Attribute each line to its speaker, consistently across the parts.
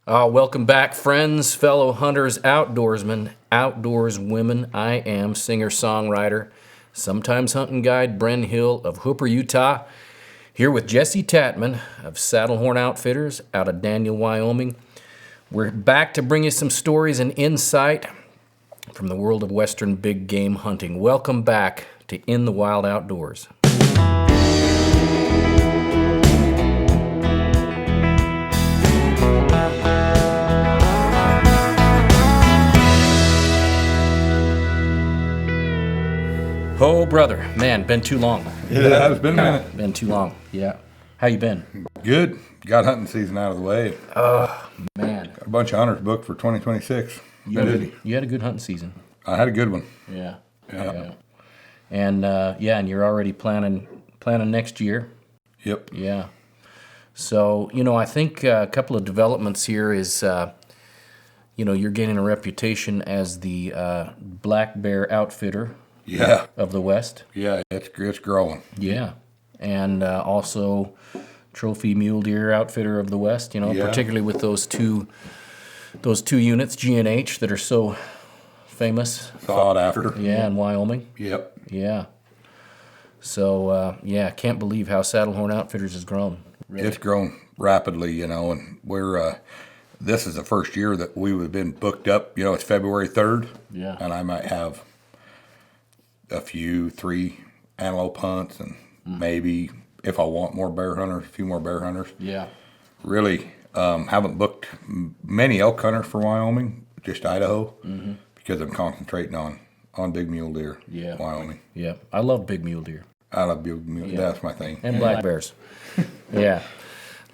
Speaker 1: Welcome back, friends, fellow hunters, outdoorsmen, outdoors women. I am singer-songwriter, sometimes hunting guide Bren Hill of Hooper, Utah, here with Jesse Tatman of Saddlehorn Outfitters out of Daniel, Wyoming. We're back to bring you some stories and insight from the world of Western big game hunting. Welcome back to In the Wild Outdoors. Oh, brother, man, been too long.
Speaker 2: Yeah, it's been a minute.
Speaker 1: Been too long, yeah. How you been?
Speaker 2: Good. Got hunting season out of the way.
Speaker 1: Man.
Speaker 2: Got a bunch of hunters booked for 2026.
Speaker 1: You had a good hunting season.
Speaker 2: I had a good one.
Speaker 1: Yeah. And and you're already planning next year.
Speaker 2: Yep.
Speaker 1: Yeah. So, I think a couple of developments here is, you're gaining a reputation as the black bear outfitter.
Speaker 2: Yeah.
Speaker 1: Of the West.
Speaker 2: Yeah, it's growing.
Speaker 1: Yeah. And also trophy mule deer outfitter of the West, particularly with those two units, G and H, that are so famous.
Speaker 2: Sought after.
Speaker 1: Yeah, in Wyoming.
Speaker 2: Yep.
Speaker 1: Yeah. So, can't believe how Saddlehorn Outfitters has grown. Really.
Speaker 2: It's grown rapidly, and we're, this is the first year that we've been booked up. It's February 3rd.
Speaker 1: Yeah.
Speaker 2: And I might have a few, 3 antelope hunts, and maybe if I want more bear hunters, a few more bear hunters.
Speaker 1: Yeah.
Speaker 2: Really haven't booked many elk hunters for Wyoming, just Idaho, because I'm concentrating on big mule deer, Wyoming.
Speaker 1: Yeah. I love big mule deer.
Speaker 2: I love big mule deer. That's my thing.
Speaker 1: And black bears. Yeah.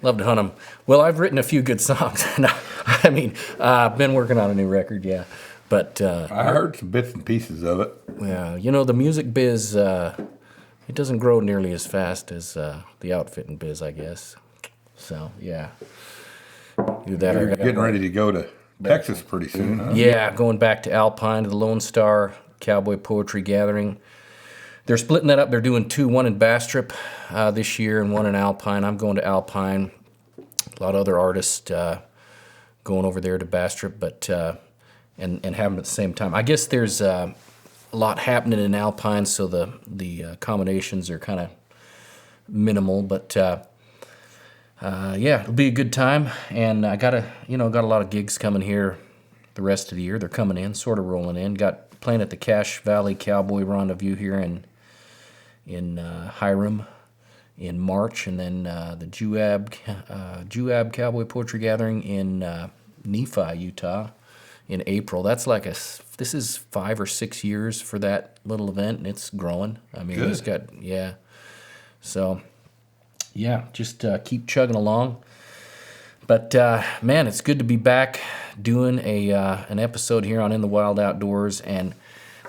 Speaker 1: Love to hunt them. Well, I've written a few good songs. I've been working on a new record, yeah. But
Speaker 2: I heard some bits and pieces of it.
Speaker 1: Yeah, the music biz, it doesn't grow nearly as fast as the outfitting biz, I guess. So, yeah.
Speaker 2: You're getting ready to go to Texas pretty soon, huh?
Speaker 1: Yeah, going back to Alpine, to the Lone Star Cowboy Poetry Gathering. They're splitting that up. They're doing 2, one in Bastrop this year and one in Alpine. I'm going to Alpine. A lot of other artists going over there to Bastrop, but... And having it at the same time. I guess there's a lot happening in Alpine, so the accommodations are kind of minimal. But it'll be a good time. And I got a lot of gigs coming here the rest of the year. They're coming in, sort of rolling in. Got playing at the Cache Valley Cowboy Rendezvous here in Hiram in March, and then the Juab Cowboy Poetry Gathering in Nephi, Utah, in April. That's this is 5 or 6 years for that little event, and it's growing.
Speaker 2: Good.
Speaker 1: It's got, So, just keep chugging along. But, man, it's good to be back doing an episode here on In the Wild Outdoors, and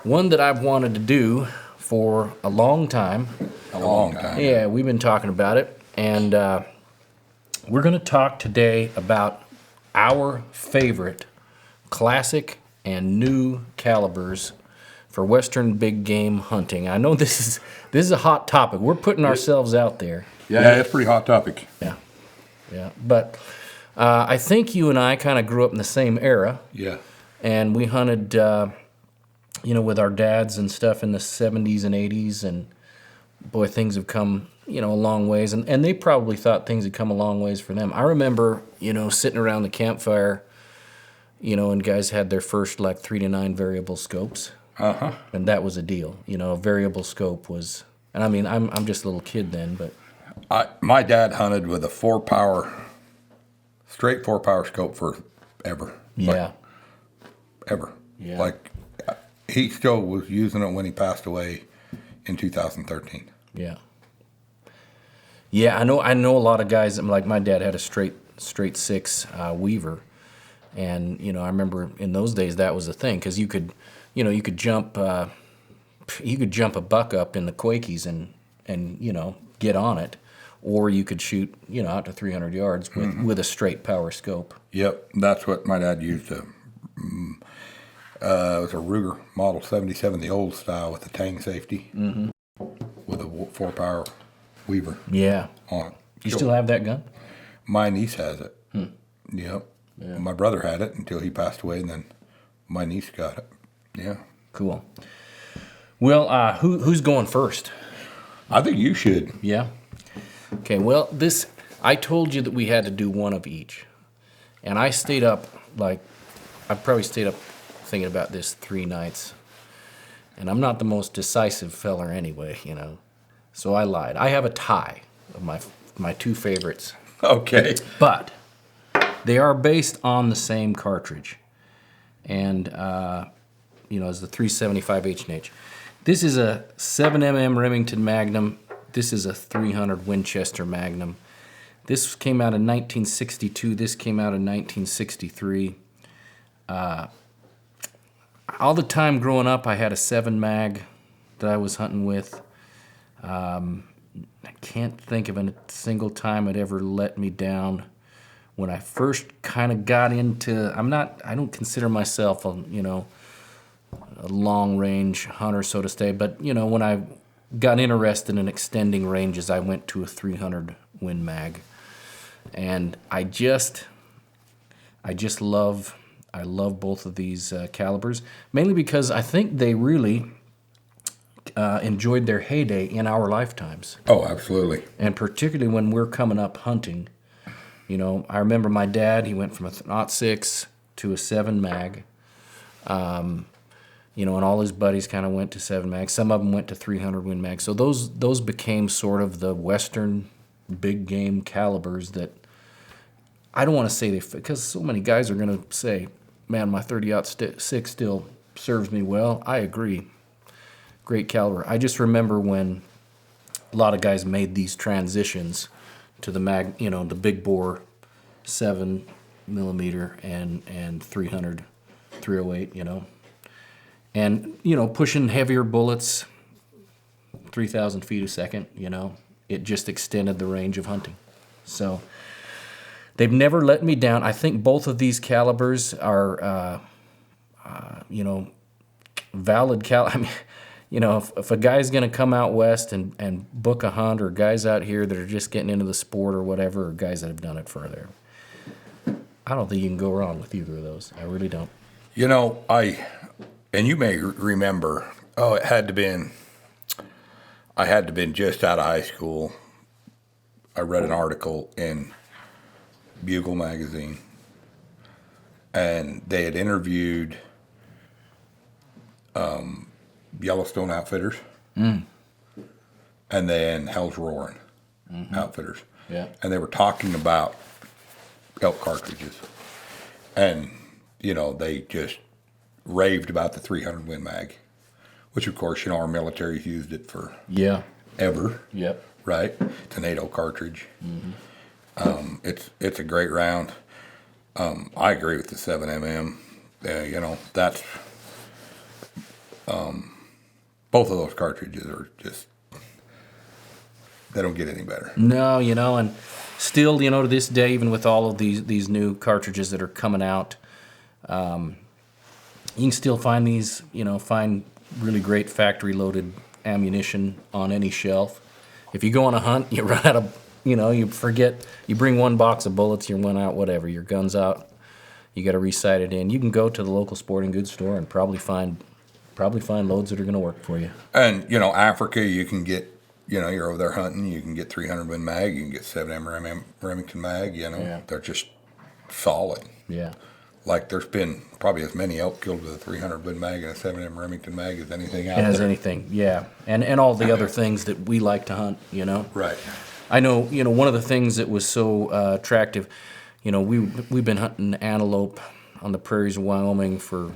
Speaker 1: one that I've wanted to do for a long time.
Speaker 2: A long time.
Speaker 1: Yeah, we've been talking about it, and we're going to talk today about our favorite classic and new calibers for Western big game hunting. I know this is a hot topic. We're putting ourselves out there.
Speaker 2: Yeah, it's a pretty hot topic.
Speaker 1: Yeah. But I think you and I kind of grew up in the same era.
Speaker 2: Yeah.
Speaker 1: And we hunted, with our dads and stuff in the 70s and 80s. And boy, things have come, a long ways. And they probably thought things had come a long ways for them. I remember, sitting around the campfire, and guys had their first 3 to 9 variable scopes.
Speaker 2: Uh-huh.
Speaker 1: And that was a deal. A variable scope was, and I'm just a little kid then, but.
Speaker 2: My dad hunted with a straight 4-power scope for ever.
Speaker 1: Yeah.
Speaker 2: Ever.
Speaker 1: Yeah.
Speaker 2: He still was using it when he passed away in 2013.
Speaker 1: Yeah. Yeah, I know a lot of guys, my dad had a straight 6 Weaver. And, I remember in those days that was a thing, because you could jump a buck up in the Quakies and get on it, or you could shoot, out to 300 yards with a straight power scope.
Speaker 2: Yep, that's what my dad used. It was a Ruger Model 77, the old style with the tang safety, with a 4-power Weaver.
Speaker 1: Yeah.
Speaker 2: On it.
Speaker 1: You still have that gun?
Speaker 2: My niece has it. Yep.
Speaker 1: Yeah.
Speaker 2: My brother had it until he passed away, and then my niece got it. Yeah.
Speaker 1: Cool. Well, who's going first?
Speaker 2: I think you should.
Speaker 1: Yeah. Okay. Well, I told you that we had to do one of each, and I stayed up I probably stayed up thinking about this 3 nights, and I'm not the most decisive feller anyway, So I lied. I have a tie of my 2 favorites,
Speaker 2: Okay.
Speaker 1: but they are based on the same cartridge, and as the 375 H&H. This is a 7mm Remington Magnum. This is a 300 Winchester Magnum. This came out in 1962. This came out in 1963. All the time growing up, I had a 7 mag that I was hunting with. I can't think of a single time it ever let me down. When I first kind of got into, I don't consider myself a long range hunter, so to say, but when I got interested in extending ranges, I went to a 300 Win Mag, and I love both of these calibers, mainly because I think they really enjoyed their heyday in our lifetimes.
Speaker 2: Oh, absolutely.
Speaker 1: And particularly when we're coming up hunting. I remember my dad, he went from a 0.6 to a 7 mag. And all his buddies kind of went to 7 mag. Some of them went to 300 Win Mag. So those became sort of the Western big game calibers that I don't want to say because so many guys are going to say, man, my 30-06 still serves me well. I agree. Great caliber. I just remember when a lot of guys made these transitions to the the big bore 7mm and 300, 308, and pushing heavier bullets, 3,000 feet a second. It just extended the range of hunting. So they've never let me down. I think both of these calibers are, valid I mean, if a guy's going to come out west and book a hunt, or guys out here that are just getting into the sport or whatever, or guys that have done it further, I don't think you can go wrong with either of those. I really don't.
Speaker 2: And you may remember, I had to been just out of high school. I read an article in Bugle magazine, and they had interviewed Yellowstone Outfitters, and then Hell's Roaring Outfitters.
Speaker 1: Yeah.
Speaker 2: And they were talking about elk cartridges, and they just raved about the 300 Win Mag, which of course our military's used it for ever.
Speaker 1: Yep.
Speaker 2: Right. It's a NATO cartridge. It's a great round. I agree with the 7mm. That's both of those cartridges are just, they don't get any better.
Speaker 1: No, and still, to this day, even with all of these new cartridges that are coming out, you can still find these, find really great factory loaded ammunition on any shelf. If you go on a hunt, you run out of, you forget, you bring 1 box of bullets, you went out, whatever, your gun's out, you got to resight it in. You can go to the local sporting goods store and probably find loads that are going to work for you.
Speaker 2: And, Africa, you can get, you're over there hunting, you can get 300 Win Mag, you can get 7mm Remington Mag, They're just solid.
Speaker 1: Yeah.
Speaker 2: Like there's been probably as many elk killed with a 300 Win Mag and a 7mm Remington Mag as anything out there.
Speaker 1: As anything, yeah. And all the other things that we like to hunt,
Speaker 2: Right.
Speaker 1: I know, one of the things that was so attractive, we've been hunting antelope on the prairies of Wyoming for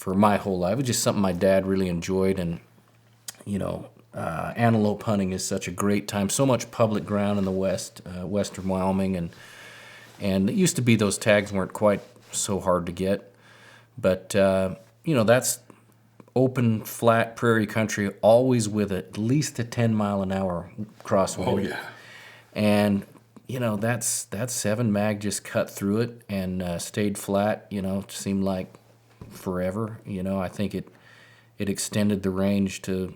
Speaker 1: my whole life. It was just something my dad really enjoyed, and antelope hunting is such a great time. So much public ground in the western Wyoming, and it used to be those tags weren't quite so hard to get, but that's open, flat prairie country, always with at least a 10-mile-an-hour crosswind.
Speaker 2: Oh yeah.
Speaker 1: And that 7 mag just cut through it and stayed flat. It seemed like forever. I think it extended the range to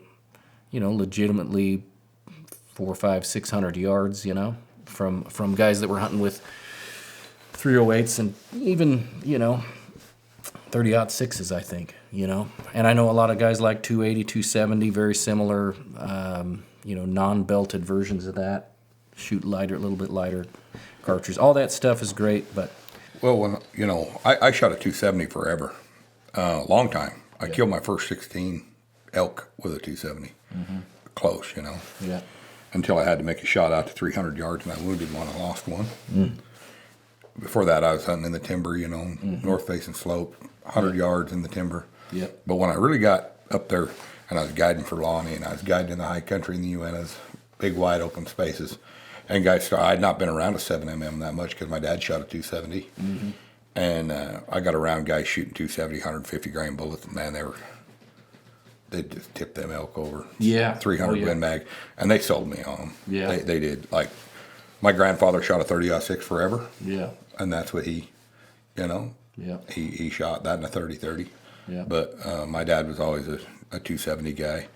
Speaker 1: legitimately 400, 500, 600 yards. From guys that were hunting with 308s and even, 30-06s, I think, And I know a lot of guys like 280, 270, very similar, non-belted versions of that. Shoot lighter, a little bit lighter cartridges. All that stuff is great, but...
Speaker 2: Well, I shot a 270 forever. Long time. I killed my first 16 elk with a 270. Close,
Speaker 1: Yeah.
Speaker 2: Until I had to make a shot out to 300 yards, and I wounded one and lost one. Before that, I was hunting in the timber, north-facing slope, 100 yards in the timber.
Speaker 1: Yep.
Speaker 2: But when I really got up there, and I was guiding for Lonnie, and I was guiding in the high country in the Uintas, big wide open spaces, and guys, I had not been around a 7mm that much because my dad shot a 270. And I got around guys shooting 270, 150 grain bullets, and man, they just tipped them elk over.
Speaker 1: Yeah.
Speaker 2: 300 Win Mag, and they sold me on them.
Speaker 1: Yeah.
Speaker 2: They did. Like, my grandfather shot a 30-06 forever.
Speaker 1: Yeah.
Speaker 2: And that's what he,
Speaker 1: Yeah.
Speaker 2: he shot that in a 30-30.
Speaker 1: Yeah.
Speaker 2: But my dad was always a 270 guy.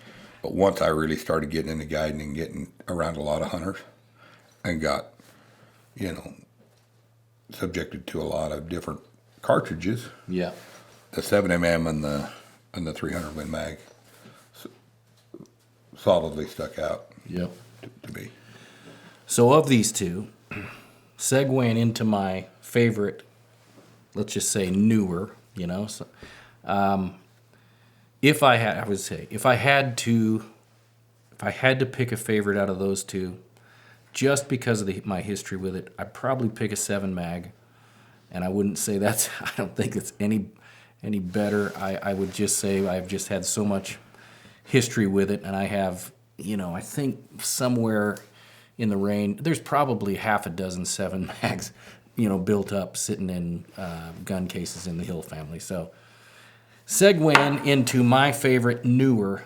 Speaker 2: But once I really started getting into guiding and getting around a lot of hunters and got, subjected to a lot of different cartridges,
Speaker 1: Yeah.
Speaker 2: the 7mm and the 300 Win Mag solidly stuck out
Speaker 1: Yep.
Speaker 2: to me.
Speaker 1: So of these two, segueing into my favorite, let's just say newer, so, if I had to pick a favorite out of those two, just because of my history with it, I'd probably pick a 7 mag, and I wouldn't say I don't think it's any better. I would just say I've just had so much history with it, and I have, I think somewhere in the range, there's probably half a dozen 7 mags, built up sitting in gun cases in the Hill family. So segueing into my favorite newer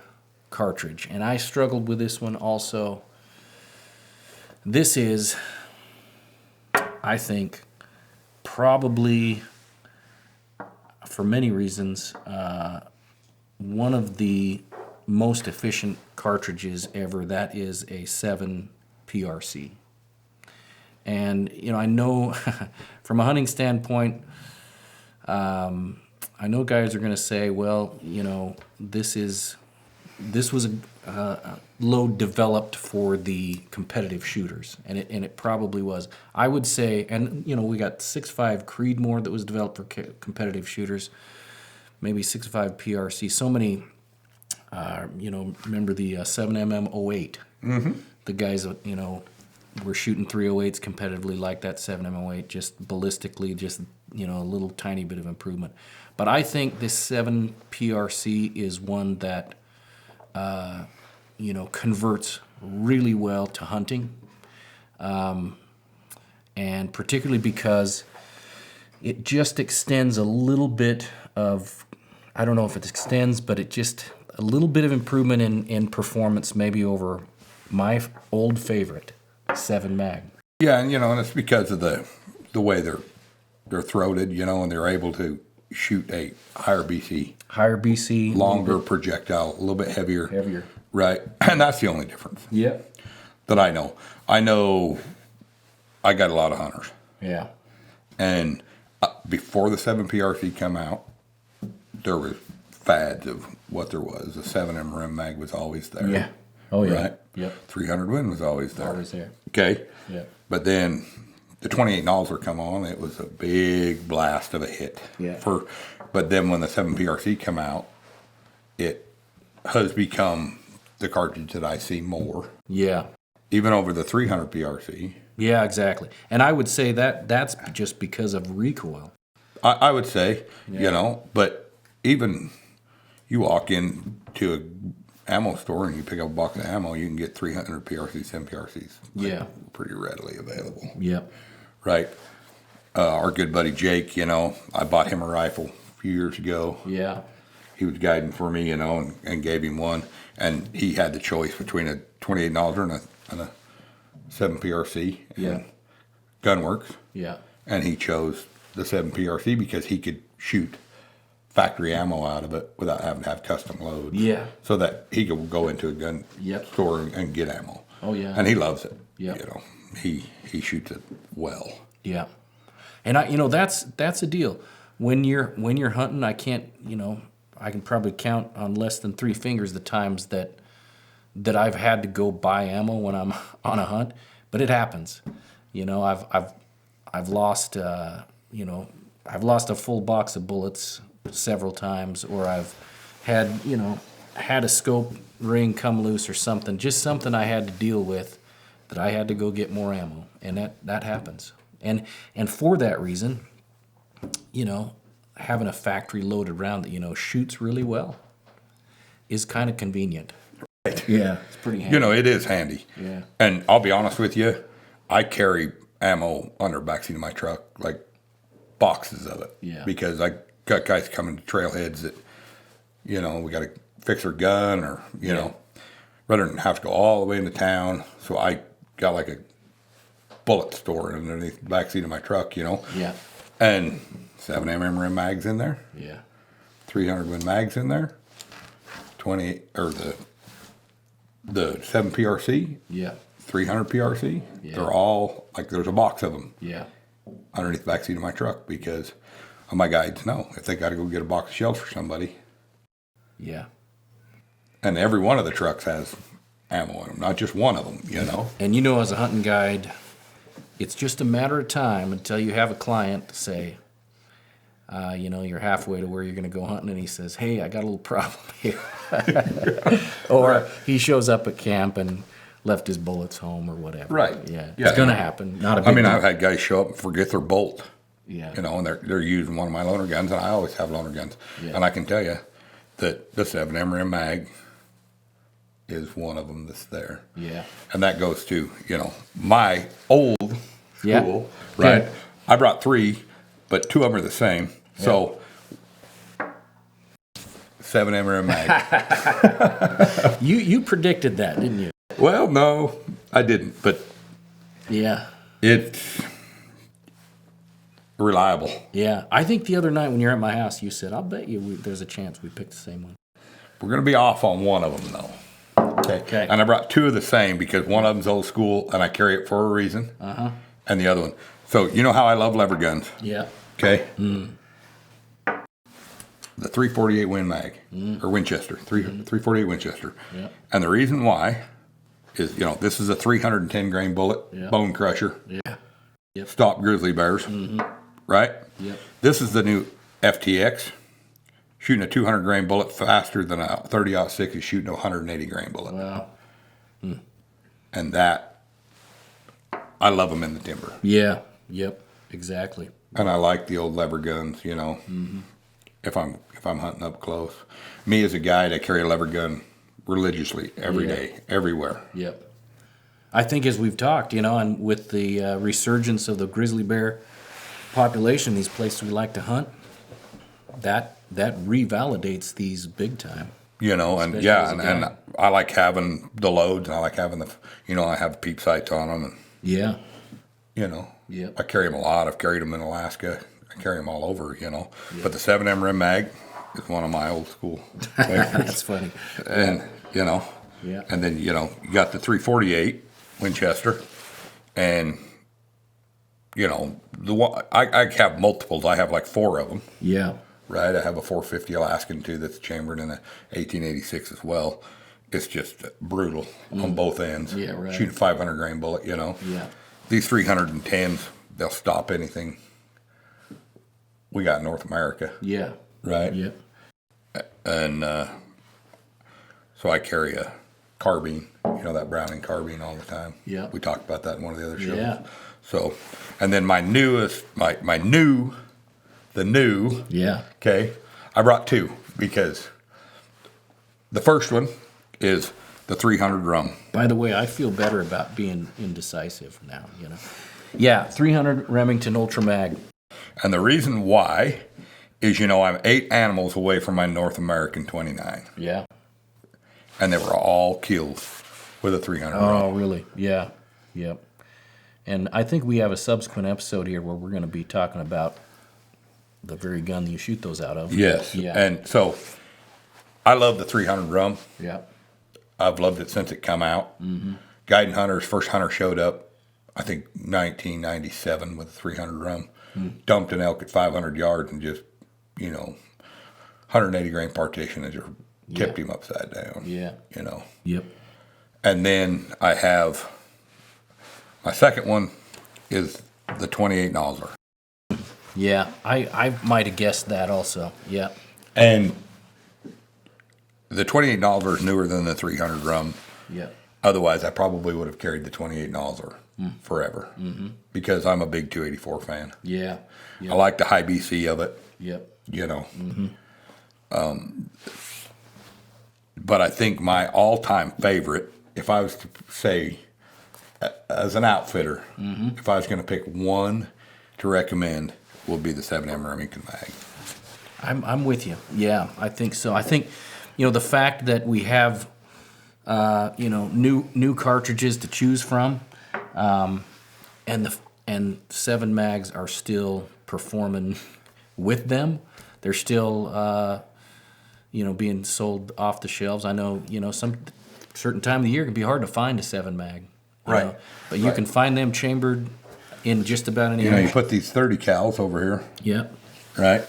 Speaker 1: cartridge, and I struggled with this one also. This is, I think, probably, for many reasons, one of the most efficient cartridges ever. That is a 7 PRC. And, I know from a hunting standpoint, I know guys are going to say, well, this was a load developed for the competitive shooters, and it probably was. I would say, and we got 6.5 Creedmoor that was developed for competitive shooters, maybe 6.5 PRC. So many, remember the 7mm 08. The guys that were shooting 308s competitively like that 7mm 08, just ballistically, just a little tiny bit of improvement. But I think this 7 PRC is one that converts really well to hunting, and particularly because it just extends a little bit of, I don't know if it extends, but it just a little bit of improvement in performance, maybe over my old favorite 7 mag.
Speaker 2: Yeah, and and it's because of the way they're throated, and they're able to shoot a higher BC, longer projectile, a little bit heavier, right? And that's the only difference.
Speaker 1: Yep.
Speaker 2: That I know. I know. I got a lot of hunters.
Speaker 1: Yeah.
Speaker 2: And before the 7 PRC come out, there was fads of what there was. The 7mm mag was always there.
Speaker 1: Yeah. Oh yeah.
Speaker 2: Right.
Speaker 1: Yep.
Speaker 2: 300 Win was always there.
Speaker 1: Always there.
Speaker 2: Okay.
Speaker 1: Yeah.
Speaker 2: But then the 28 Nozzler come on. It was a big blast of a hit.
Speaker 1: Yeah.
Speaker 2: But then when the 7 PRC come out, it has become the cartridge that I see more.
Speaker 1: Yeah.
Speaker 2: Even over the 300 PRC.
Speaker 1: Yeah, exactly. And I would say that's just because of recoil.
Speaker 2: I would say, but even you walk into an ammo store and you pick up a box of ammo, you can get 300 PRCs, 7 PRCs. Pretty readily available.
Speaker 1: Yep.
Speaker 2: Right. Our good buddy Jake, I bought him a rifle a few years ago.
Speaker 1: Yeah.
Speaker 2: He was guiding for me, and gave him one. And he had the choice between a 28 Nozzler and a 7 PRC.
Speaker 1: Yeah.
Speaker 2: Gunworks.
Speaker 1: Yeah.
Speaker 2: And he chose the 7 PRC because he could shoot factory ammo out of it without having to have custom loads.
Speaker 1: Yeah.
Speaker 2: So that he could go into a gun store and get ammo.
Speaker 1: Oh, yeah.
Speaker 2: And he loves it.
Speaker 1: Yeah.
Speaker 2: He shoots it well.
Speaker 1: Yeah. And that's a deal. When you're hunting, I can't, I can probably count on less than 3 fingers the times that I've had to go buy ammo when I'm on a hunt, but it happens. I've lost I've lost a full box of bullets several times, or I've had a scope ring come loose or something, just something I had to deal with that I had to go get more ammo, and that happens. And for that reason, having a factory loaded round that shoots really well is kind of convenient. Yeah, it's pretty handy.
Speaker 2: It is handy.
Speaker 1: Yeah.
Speaker 2: And I'll be honest with you, I carry ammo under the backseat of my truck, like boxes of it.
Speaker 1: Yeah.
Speaker 2: Because I got guys coming to trailheads that, we got to fix their gun or, rather than have to go all the way into town. So I got like a bullet store underneath the backseat of my truck,
Speaker 1: Yeah.
Speaker 2: And 7mm mags in there.
Speaker 1: Yeah.
Speaker 2: 300 Win mags in there. 20 or the 7 PRC.
Speaker 1: Yeah.
Speaker 2: 300 PRC.
Speaker 1: Yeah.
Speaker 2: They're all like there's a box of them.
Speaker 1: Yeah.
Speaker 2: Underneath the backseat of my truck because my guides know if they got to go get a box of shells for somebody.
Speaker 1: Yeah.
Speaker 2: And every one of the trucks has ammo in them, not just one of them,
Speaker 1: And as a hunting guide, it's just a matter of time until you have a client say, you're halfway to where you're going to go hunting, and he says, "Hey, I got a little problem here," or he shows up at camp and left his bullets home or whatever.
Speaker 2: Right.
Speaker 1: Yeah. It's going to happen. Not a big deal.
Speaker 2: I've had guys show up and forget their bolt.
Speaker 1: Yeah.
Speaker 2: And they're using one of my loaner guns, and I always have loaner guns.
Speaker 1: Yeah.
Speaker 2: And I can tell you that the 7mm mag is one of them that's there.
Speaker 1: Yeah.
Speaker 2: And that goes to, my old school, right?
Speaker 1: Okay.
Speaker 2: I brought 3, but 2 of them are the same. Yeah. So 7mm mag.
Speaker 1: You predicted that, didn't you?
Speaker 2: Well, no, I didn't, but
Speaker 1: yeah,
Speaker 2: it's reliable.
Speaker 1: Yeah, I think the other night when you're at my house, you said, "I'll bet you there's a chance we picked the same one."
Speaker 2: We're going to be off on one of them, though.
Speaker 1: Okay.
Speaker 2: And I brought 2 of the same because one of them's old school, and I carry it for a reason.
Speaker 1: Uh-huh.
Speaker 2: And the other one. So, how I love lever guns.
Speaker 1: Yeah.
Speaker 2: Okay? The 348 Win mag, or Winchester, 348 Winchester.
Speaker 1: Yeah.
Speaker 2: And the reason why is, this is a 310 grain bullet,
Speaker 1: Yeah.
Speaker 2: bone crusher.
Speaker 1: Yeah. Yep.
Speaker 2: Stop grizzly bears. Right?
Speaker 1: Yep.
Speaker 2: This is the new FTX. Shooting a 200 grain bullet faster than a 30-06 is shooting a 180 grain bullet.
Speaker 1: Wow.
Speaker 2: And that, I love them in the timber.
Speaker 1: Yeah. Yep. Exactly.
Speaker 2: And I like the old lever guns, if I'm hunting up close. Me as a guide, I carry a lever gun religiously every day, everywhere.
Speaker 1: Yep. I think as we've talked, and with the resurgence of the grizzly bear population, these places we like to hunt, that revalidates these big time.
Speaker 2: And
Speaker 1: Especially as a
Speaker 2: and
Speaker 1: guide.
Speaker 2: I like having the loads, and I like having I have peep sights on them, and
Speaker 1: Yeah.
Speaker 2: I carry them a lot. I've carried them in Alaska. I carry them all over, But the 7mm mag is one of my old school favorites.
Speaker 1: That's funny.
Speaker 2: And,
Speaker 1: Yeah.
Speaker 2: and then, you got the 348 Winchester, and, I have multiples. I have like 4 of them.
Speaker 1: Yeah.
Speaker 2: Right, I have a 450 Alaskan too that's chambered in a 1886 as well. It's just brutal on both ends.
Speaker 1: Yeah, right.
Speaker 2: Shoot a 500 grain bullet,
Speaker 1: Yeah.
Speaker 2: These 310s, they'll stop anything we got in North America.
Speaker 1: Yeah.
Speaker 2: Right?
Speaker 1: Yep.
Speaker 2: And so I carry a carbine, that Browning carbine all the time.
Speaker 1: Yeah.
Speaker 2: We talked about that in one of the other shows.
Speaker 1: Yeah.
Speaker 2: So, and then the new,
Speaker 1: Yeah.
Speaker 2: okay, I brought 2 because the first one is the 300 drum.
Speaker 1: By the way, I feel better about being indecisive now, Yeah, 300 Remington Ultra Mag.
Speaker 2: And the reason why is, I'm 8 animals away from my North American 29.
Speaker 1: Yeah.
Speaker 2: And they were all killed with a 300
Speaker 1: Oh,
Speaker 2: drum.
Speaker 1: really? Yeah. Yep. And I think we have a subsequent episode here where we're going to be talking about the very gun that you shoot those out of.
Speaker 2: Yes.
Speaker 1: Yeah.
Speaker 2: And so I love the 300 drum.
Speaker 1: Yeah.
Speaker 2: I've loved it since it come out. Guiding hunters, first hunter showed up, I think 1997 with a 300 drum. dumped an elk at 500 yards and just, 180 grain partition and just tipped him upside down.
Speaker 1: Yeah. Yep.
Speaker 2: And then I have my second one is the 28 nozzler.
Speaker 1: Yeah, I might have guessed that also. Yeah.
Speaker 2: And the 28 nozzler is newer than the 300 drum.
Speaker 1: Yeah.
Speaker 2: Otherwise, I probably would have carried the 28 nozzler forever because I'm a big 284 fan.
Speaker 1: Yeah.
Speaker 2: I like the high BC of it.
Speaker 1: Yep.
Speaker 2: But I think my all-time favorite, if I was to say, as an outfitter, if I was going to pick one to recommend, would be the 7M Remington mag.
Speaker 1: I'm with you. Yeah, I think so. I think, the fact that we have, new cartridges to choose from, and 7 mags are still performing with them. They're still, being sold off the shelves. I know, some certain time of the year it can be hard to find a 7 mag.
Speaker 2: Right.
Speaker 1: But you can find them chambered in just about any.
Speaker 2: You put these 30 cals over here.
Speaker 1: Yep.
Speaker 2: Right.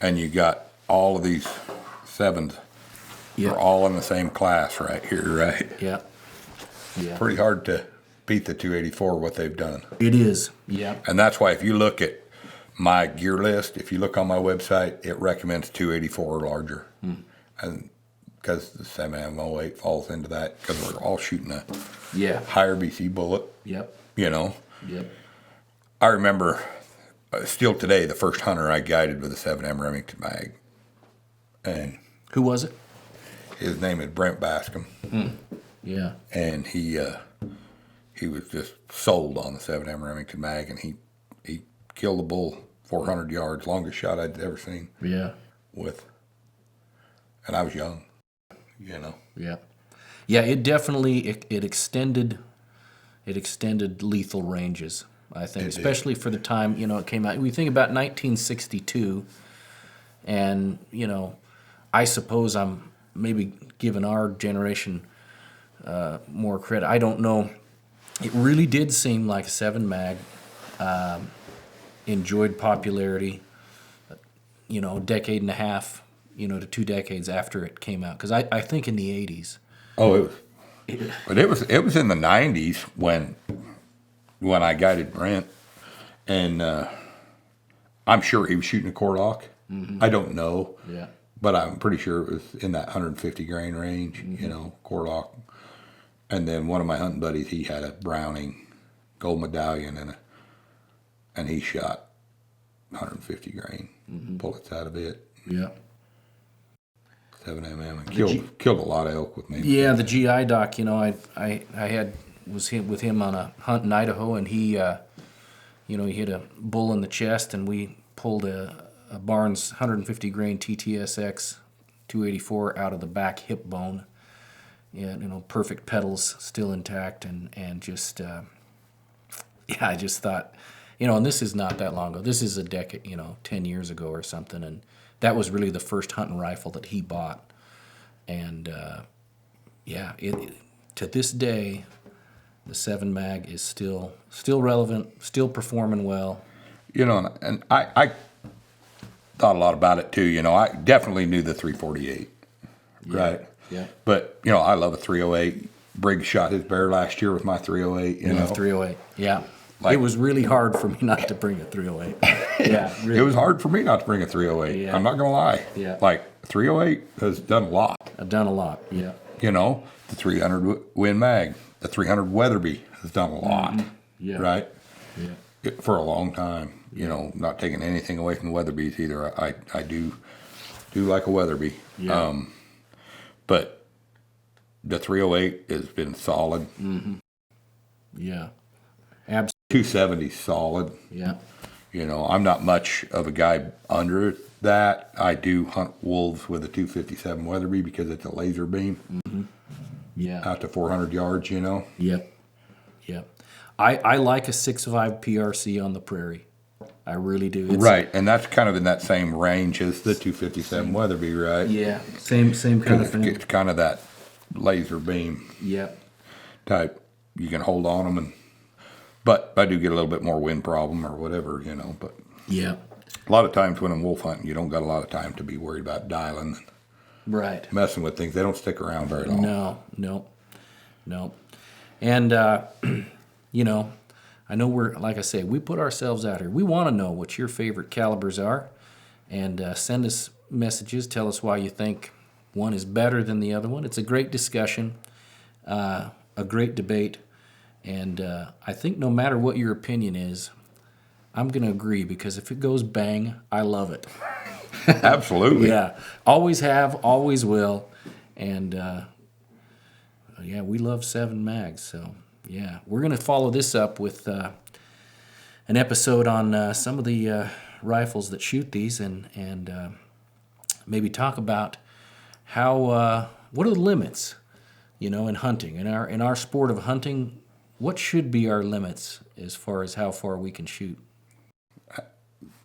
Speaker 2: And you got all of these 7s.
Speaker 1: Yep.
Speaker 2: They're all in the same class right here, right?
Speaker 1: Yep. Yeah.
Speaker 2: Pretty hard to beat the 284 what they've done.
Speaker 1: It is. Yeah.
Speaker 2: And that's why if you look at my gear list, if you look on my website, it recommends 284 or larger. And because the 7M08 falls into that, because we're all shooting a higher BC bullet.
Speaker 1: Yep.
Speaker 2: Yep. I remember still today the first hunter I guided with a 7M Remington mag. And
Speaker 1: who was it?
Speaker 2: his name is Brent Bascom.
Speaker 1: Yeah.
Speaker 2: And he was just sold on the 7M Remington mag, and he killed the bull 400 yards, longest shot I'd ever seen.
Speaker 1: Yeah.
Speaker 2: And I was young,
Speaker 1: Yeah. Yeah, it definitely it extended lethal ranges, I think, especially for the time, it came out. We think about 1962, and, I suppose I'm maybe giving our generation more credit. I don't know. It really did seem like a 7 mag enjoyed popularity, a decade and a half, to 2 decades after it came out. Because I think in the 80s.
Speaker 2: Oh, but it was in the 90s when I guided Brent, and I'm sure he was shooting a Corlock. I don't know.
Speaker 1: Yeah.
Speaker 2: But I'm pretty sure it was in that 150 grain range, Corlock. And then one of my hunting buddies, he had a Browning gold medallion and he shot 150 grain bullets out of it.
Speaker 1: Yeah.
Speaker 2: 7mm and killed a lot of elk with me.
Speaker 1: Yeah, the GI doc, I was with him on a hunt in Idaho, and he he hit a bull in the chest, and we pulled a Barnes 150 grain TTSX 284 out of the back hip bone. Yeah, perfect petals still intact, and just I just thought, and this is not that long ago. This is a decade, 10 years ago or something, and that was really the first hunting rifle that he bought. And to this day, the 7 mag is still relevant, still performing well.
Speaker 2: And I thought a lot about it too. I definitely knew the 348, right?
Speaker 1: Yeah.
Speaker 2: But I love a 308. Briggs shot his bear last year with my 308.
Speaker 1: 308. Yeah. It was really hard for me not to bring a 308. Yeah. Really.
Speaker 2: It was hard for me not to bring a 308.
Speaker 1: Yeah.
Speaker 2: I'm not gonna lie.
Speaker 1: Yeah.
Speaker 2: 308 has done a lot.
Speaker 1: I've done a lot. Yeah.
Speaker 2: The 300 Win Mag, the 300 Weatherby has done a lot.
Speaker 1: Yeah.
Speaker 2: Right.
Speaker 1: Yeah.
Speaker 2: For a long time. Not taking anything away from the Weatherbys either. I do like a Weatherby.
Speaker 1: Yeah.
Speaker 2: But the 308 has been solid.
Speaker 1: Yeah. Absolutely.
Speaker 2: 270 solid.
Speaker 1: Yeah.
Speaker 2: I'm not much of a guy under that. I do hunt wolves with a 257 Weatherby because it's a laser beam.
Speaker 1: Yeah.
Speaker 2: Out to 400 yards,
Speaker 1: Yep. I like a 6.5 PRC on the prairie. I really do.
Speaker 2: Right, and that's kind of in that same range as the 257 Weatherby, right?
Speaker 1: Yeah, same kind of thing.
Speaker 2: It's kind of that laser beam type. You can hold on them, but I do get a little bit more wind problem or whatever, but
Speaker 1: Yeah.
Speaker 2: A lot of times when I'm wolf hunting, you don't got a lot of time to be worried about dialing and
Speaker 1: Right.
Speaker 2: messing with things. They don't stick around very long.
Speaker 1: No. And, you know, I know like I say, we put ourselves out here. We want to know what your favorite calibers are. And send us messages. Tell us why you think one is better than the other one. It's a great discussion, a great debate. And I think no matter what your opinion is, I'm going to agree, because if it goes bang, I love it.
Speaker 2: Absolutely.
Speaker 1: Yeah, always have, always will. And yeah, we love 7 mags. So yeah, we're going to follow this up with an episode on some of the rifles that shoot these, and maybe talk about how what are the limits, in hunting, in our sport of hunting. What should be our limits as far as how far we can shoot?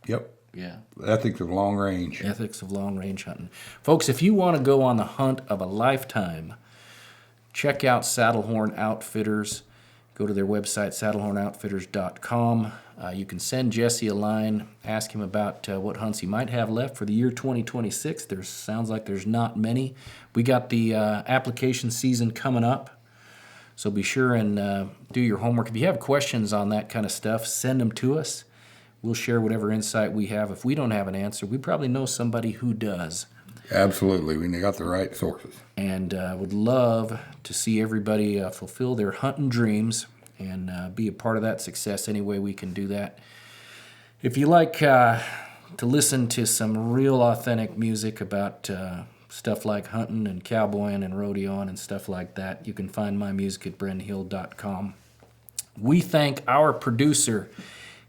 Speaker 2: Yep.
Speaker 1: Yeah.
Speaker 2: Ethics of long range.
Speaker 1: Ethics of long range hunting. Folks, if you want to go on the hunt of a lifetime, check out Saddlehorn Outfitters. Go to their website, saddlehornoutfitters.com. You can send Jesse a line, ask him about what hunts he might have left for the year 2026. Sounds like there's not many. We got the application season coming up, so be sure and do your homework. If you have questions on that kind of stuff, send them to us. We'll share whatever insight we have. If we don't have an answer, we probably know somebody who does.
Speaker 2: Absolutely. We got the right sources.
Speaker 1: And would love to see everybody fulfill their hunting dreams and be a part of that success any way we can do that. If you like to listen to some real authentic music about stuff like hunting and cowboying and rodeoing and stuff like that, you can find my music at brenhill.com. We thank our producer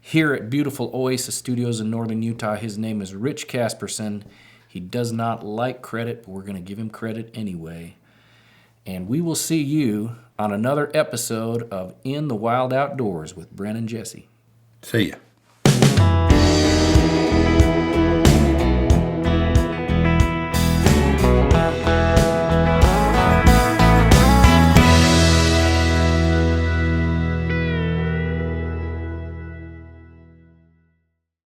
Speaker 1: here at beautiful Oasis Studios in northern Utah. His name is Rich Casperson. He does not like credit, but we're going to give him credit anyway. And we will see you on another episode of In the Wild Outdoors with Bren and Jesse.
Speaker 2: See ya.